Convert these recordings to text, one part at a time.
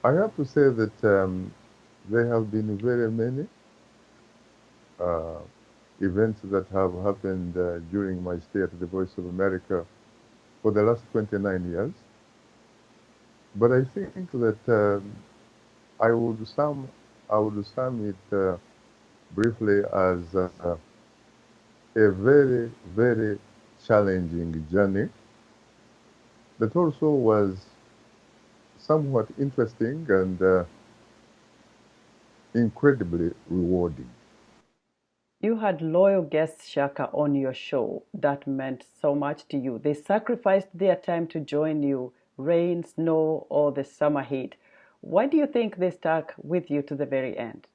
I have to say that there have been very many uh, events that have happened during my stay at the Voice of America for the last 29 years. But I think that I would sum I would sum it briefly as a very, very challenging journey that also was somewhat interesting and incredibly rewarding. You had loyal guests, Shaka, on your show. That meant so much to you. They sacrificed their time to join you, rain, snow, or the summer heat. Why do you think they stuck with you to the very end?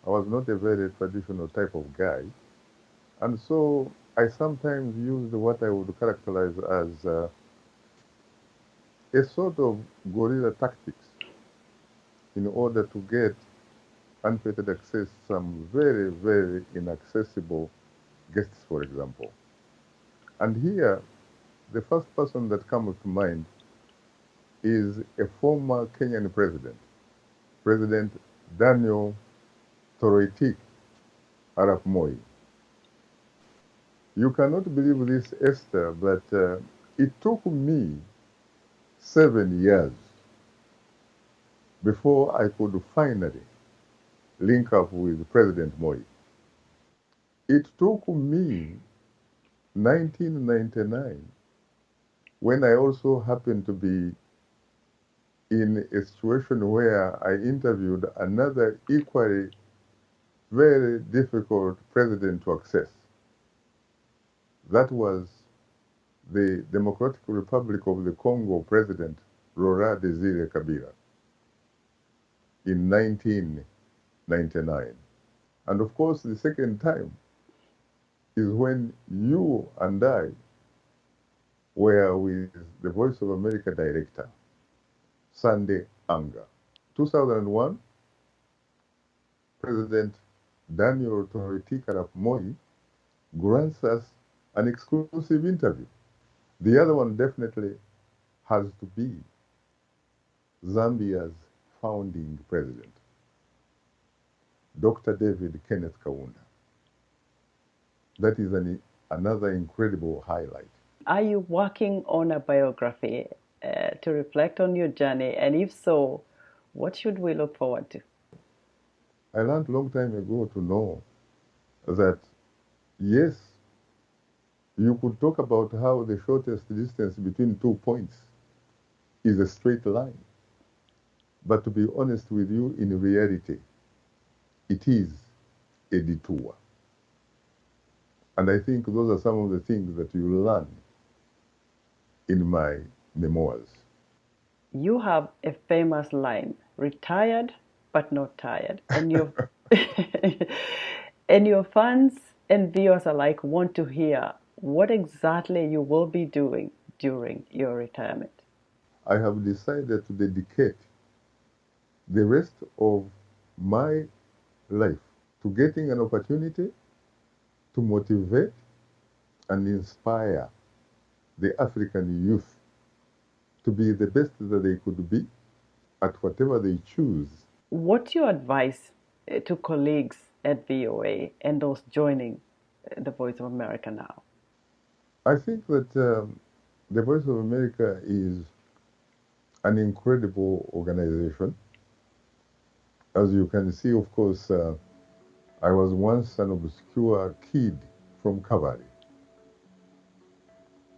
I was not a very traditional type of guy, and so I sometimes used what I would characterize as a sort of guerrilla tactics in order to get unfettered access to some very, very inaccessible guests, for example. And here, the first person that comes to mind is a former Kenyan president, President Daniel Toroitich Arap Moi. You cannot believe this, Esther, but it took me 7 years before I could finally link up with President Moi. It took me 1999 when I also happened to be in a situation where I interviewed another equally very difficult president to access. That was the Democratic Republic of the Congo President Laurent Desire Kabila in 1999. And of course, the second time is when you and I were with the Voice of America director, Sunday Anga. 2001, President Daniel Toroitich Arap Moi grants us an exclusive interview. The other one definitely has to be Zambia's founding president, Dr. David Kenneth Kaunda. That is another incredible highlight. Are you working on a biography to reflect on your journey? And if so, what should we look forward to? I learned a long time ago to know that, yes, you could talk about how the shortest distance between 2 points is a straight line. But to be honest with you, in reality, it is a detour. And I think those are some of the things that you learn in my memoirs. You have a famous line, retired but not tired. And your and your fans and viewers alike want to hear what exactly you will be doing during your retirement. I have decided to dedicate the rest of my life to getting an opportunity to motivate and inspire the African youth to be the best that they could be at whatever they choose. What's your advice to colleagues at VOA and those joining the Voice of America now? I think that the Voice of America is an incredible organization. As you can see, of course, I was once an obscure kid from Kabale.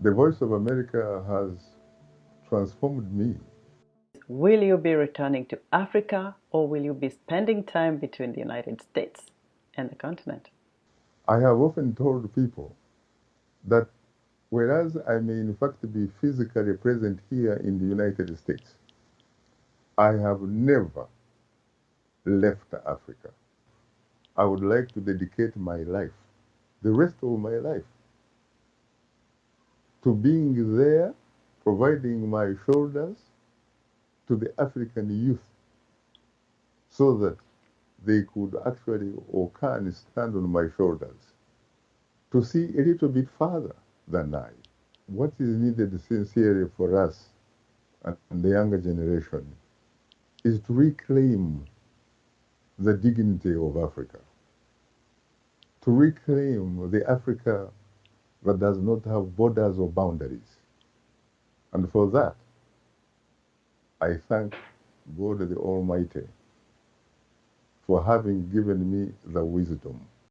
The Voice of America has transformed me. Will you be returning to Africa or will you be spending time between the United States and the continent? I have often told people that whereas I may in fact be physically present here in the United States, I have never left Africa. I would like to dedicate my life, the rest of my life, to being there, providing my shoulders to the African youth so that they could actually or can stand on my shoulders to see a little bit further than I. What is needed sincerely for us and the younger generation is to reclaim the dignity of Africa, to reclaim the Africa that does not have borders or boundaries. And for that, I thank God the Almighty for having given me the wisdom